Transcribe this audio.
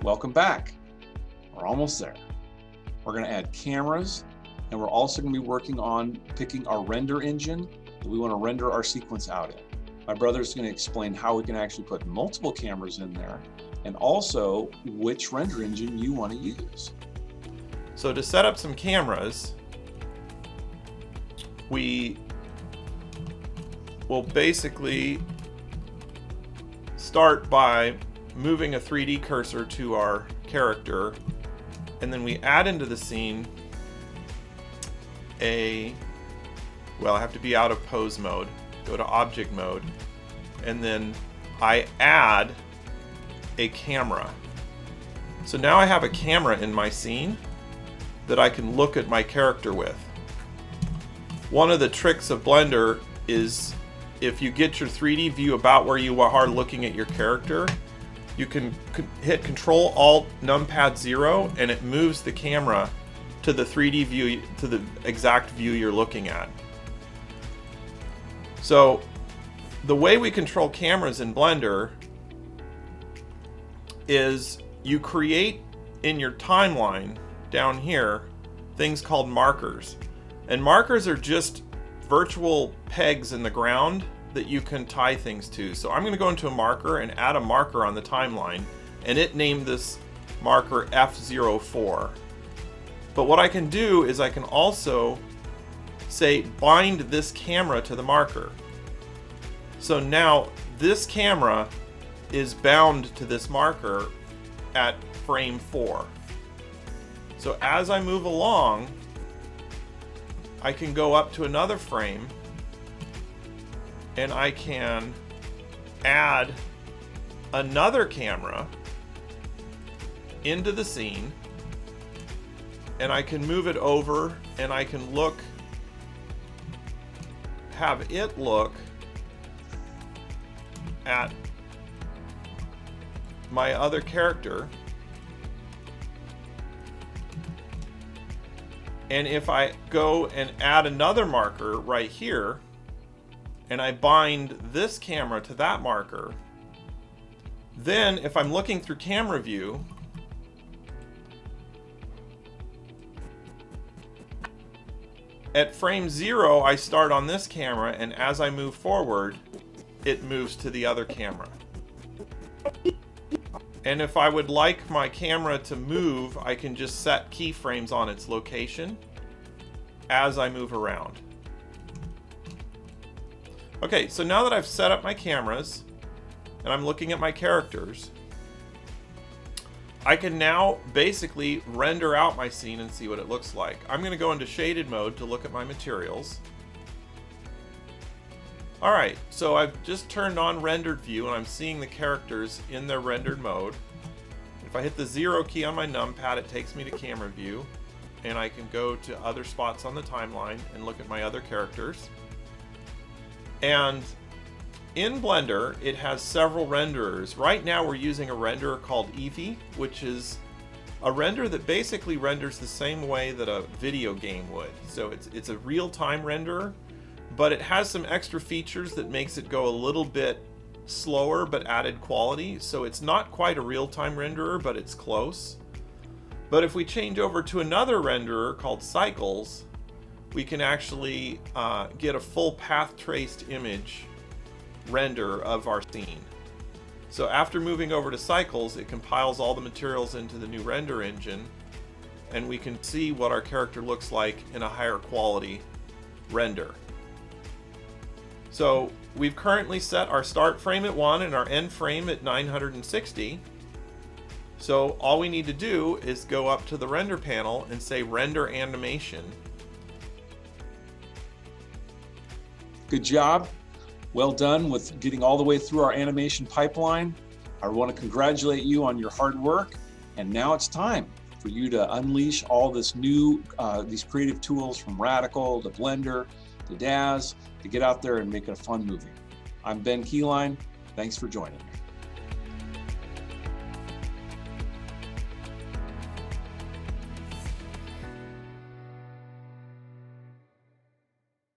Welcome back. We're almost there. We're going to add cameras, and we're also going to be working on picking our render engine that we want to render our sequence out in. My brother's going to explain how we can actually put multiple cameras in there, and also which render engine you want to use. So to set up some cameras, we will basically start by moving a 3D cursor to our character, and then we add into the scene I have to be out of pose mode, go to object mode, and then I add a camera. So now I have a camera in my scene that I can look at my character with. One of the tricks of Blender is if you get your 3D view about where you are looking at your character, you can hit Control Alt Numpad 0 and it moves the camera to the 3D view, to the exact view you're looking at. So the way we control cameras in Blender is you create in your timeline down here things called markers. And markers are just virtual pegs in the ground that you can tie things to. So I'm going to go into a marker and add a marker on the timeline, and it named this marker F04. But what I can do is I can also say bind this camera to the marker. So now this camera is bound to this marker at frame 4. So as I move along, I can go up to another frame and I can add another camera into the scene, and I can move it over and I can have it look at my other character. And if I go and add another marker right here, and I bind this camera to that marker, then if I'm looking through camera view, at frame 0, I start on this camera, and as I move forward, it moves to the other camera. And if I would like my camera to move, I can just set keyframes on its location as I move around. Okay, so now that I've set up my cameras and I'm looking at my characters, I can now basically render out my scene and see what it looks like. I'm going to go into shaded mode to look at my materials. Alright, so I've just turned on rendered view and I'm seeing the characters in their rendered mode. If I hit the 0 key on my numpad, it takes me to camera view, and I can go to other spots on the timeline and look at my other characters. And in Blender, it has several renderers. Right now we're using a renderer called Eevee, which is a render that basically renders the same way that a video game would. So it's a real-time renderer, but it has some extra features that makes it go a little bit slower but added quality. So it's not quite a real-time renderer, but it's close. But if we change over to another renderer called Cycles, we can actually get a full path traced image render of our scene. So after moving over to Cycles, it compiles all the materials into the new render engine, and we can see what our character looks like in a higher quality render. So we've currently set our start frame at 1 and our end frame at 960. So all we need to do is go up to the render panel and say render animation. Good job. Well done with getting all the way through our animation pipeline. I want to congratulate you on your hard work. And now it's time for you to unleash all this new, these creative tools from Radical to Blender to Daz to get out there and make a fun movie. I'm Ben Keeline. Thanks for joining me.